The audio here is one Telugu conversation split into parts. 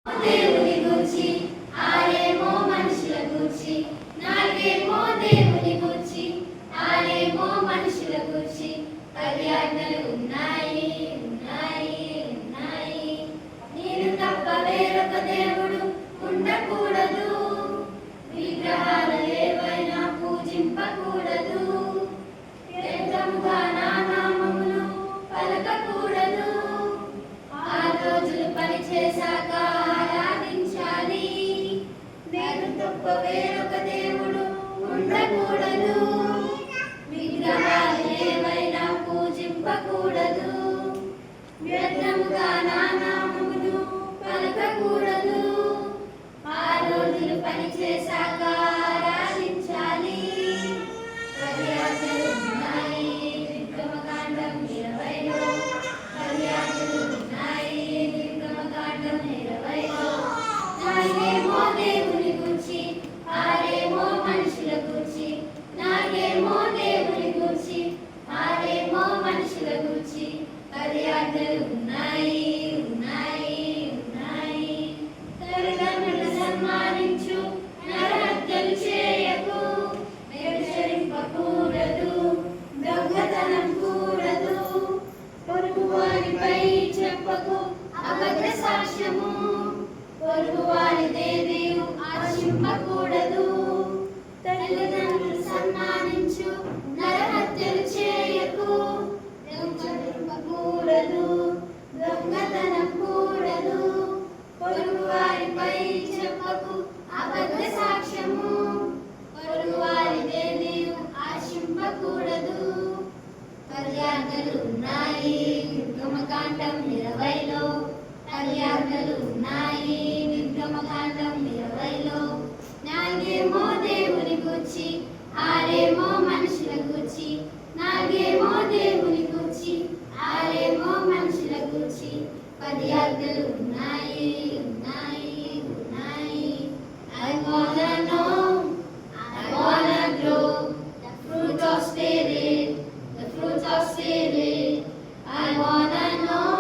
దేవుని గూర్చి ఆరేమో మనుషుల గూర్చి నాలుగేమో దేవుని గూర్చి ఆరేమో మనుషుల గూర్చి 10 ఆజ్ఞలు ఉన్నాయి ఉన్నాయి ఉన్నాయి. నేను తప్ప వేరొక దేవుడు ఉండకూడదు, విగ్రహాలు ఏవైనా పూజింపకూడదు, వ్యర్థముగా నా నామమును పలకకూడదు. 6 రోజులు పని చేశాక ఆరాధించాలి. నేను తప్ప వేరొక దేవుడు ఉండకూడదు, విగ్రహాలు ఏవైనా పూజింపకూడదు, వ్యర్థముగా నా నామమును పలకకూడదు. 6 రోజులు పని చేశాక ఆరాధించాలి. 10 ఆజ్ఞలు ఉన్నాయి నిర్గమకాండం 20లో. 10 ఆజ్ఞలు ఉన్నాయి నిర్గమకాండం 20లో. నాలుగేమో దేవుని గూర్చి ఆరేమో మనుషుల గూర్చి నాలుగేమో దేవుని గూర్చి ఆరేమో మనుషుల గూర్చి 10 ఆజ్ఞలు ఉన్నాయి ఉన్నాయి ఉన్నాయి. తల్లిదండ్రులు సన్మానించు, నరహత్యలు చేయకు, వ్యభిచరింపకూడదు, దొంగతనం కూడదు, పొరుగువానిపై చెప్పకు అబద్ధ సాక్ష్యము, పొరుగువానిదేది ఆశింపకూడదు. తల్లిదండ్రులు సన్మానించు, నరహత్యలు చేయకు, వ్యభిచరింపకూడదు, దొంగతనం కూడదు, పొరుగువారిపై చెప్పకు అబద్ధ సాక్ష్యము, పొరుగువారిదేది ఆశింపకూడదు. 10 ఆజ్ఞలు ఉన్నాయి నిర్గమకాండం 20లో. 10 ఆజ్ఞలు ఉన్నాయి నిర్గమకాండం 20లో. నాలుగేమో దేవుని గూర్చి ఆరేమో మనుషుల గూర్చి నాలుగేమో దేవుని గూర్చి ఆరేమో మనుషుల గూర్చి 10 ఆజ్ఞలు ఉన్నాయి ఉన్నాయి ఉన్నాయి. I wanna know, I wanna grow, the fruit of spirit, the fruit of spirit. I wanna know,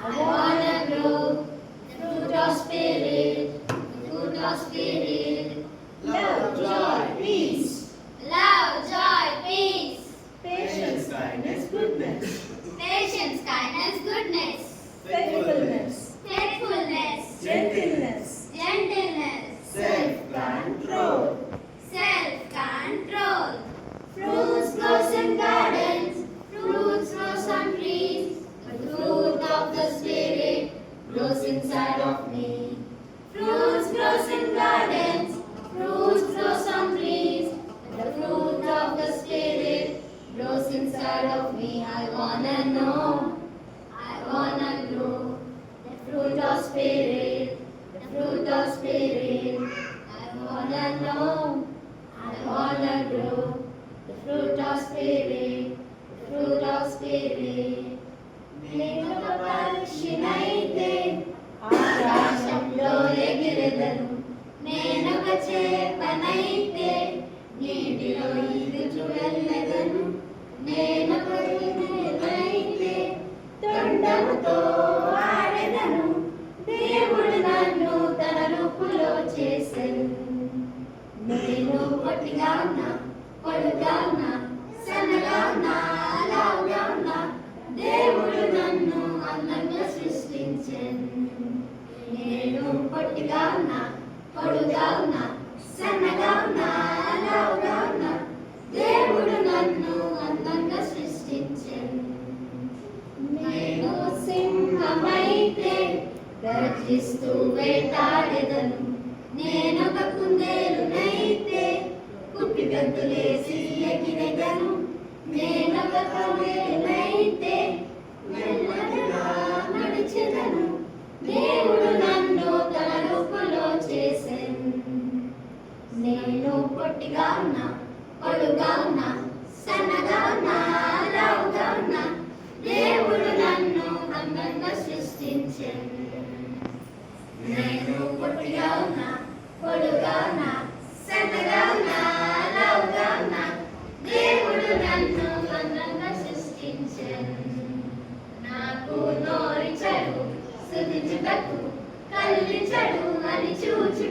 I wanna grow, the fruit of spirit, the fruit of spirit. Love, joy, peace, Love, joy, peace, patience, kindness, goodness, patience, kindness, goodness, faithfulness, faithfulness, gentleness, gentleness, self-control. Self-control. Fruits grows in gardens, fruits grows on trees. The fruit of the Spirit grows inside of me. Fruits grows in gardens, fruits grows on trees. The fruit of the Spirit grows inside of me. I wanna know, I wanna grow. The fruit of Spirit, the fruit of Spirit. I wanna know, I wanna grow. The fruit of Spirit, the fruit of Spirit. నేను ఒక పక్షినైతే ఆకాశంలో ఎగిరెదను, నేనొక చేపనైతే నీటిలో ఈదుచు వెళ్ళెదను, నేనొక గుర్రమైతే తొండముతో ఆడెదను, దేవుడు నన్ను తన రూపులో చేసెను. నేను పొట్టిగా ఉన్నా, పొడుగా ఉన్నా, సన్నగా ఉన్నా, లావుగా ఉన్నా, దేవుడు నన్ను అందంగా సృష్టించెను. నేను పొట్టిగా ఉన్నా, పొడుగా ఉన్నా, సన్నగా ఉన్నా, లావుగా ఉన్నా, దేవుడు నన్ను అందంగా సృష్టించెను. నేను సింహమైతే గర్జిస్తూ వేటాడెదను, నేనొక కుందేలునైతే కుప్పి గంతులేసి ఎగిరెదను, నేనొక కుందేలునైతే మెల్లగా నడిచెదను, దేవుడు నన్ను తన రూపులో చేసెను. నేను పొట్టిగా ఉన్నా, పొడుగా ఉన్నా, సన్నగా ఉన్నా, లావుగా ఉన్నా, దేవుడు నన్ను అందంగా సృష్టించెను. నేను పొట్టిగా ఉన్నా, పొడుగా ఉన్నా, సన్నగా ఉన్నా, లావుగా ఉన్నా, దేవుడు నన్ను అందంగా సృష్టించెను. నాకు నోరిచ్చరు స్తుతించుటకు, కరుణించడు అని చూచుట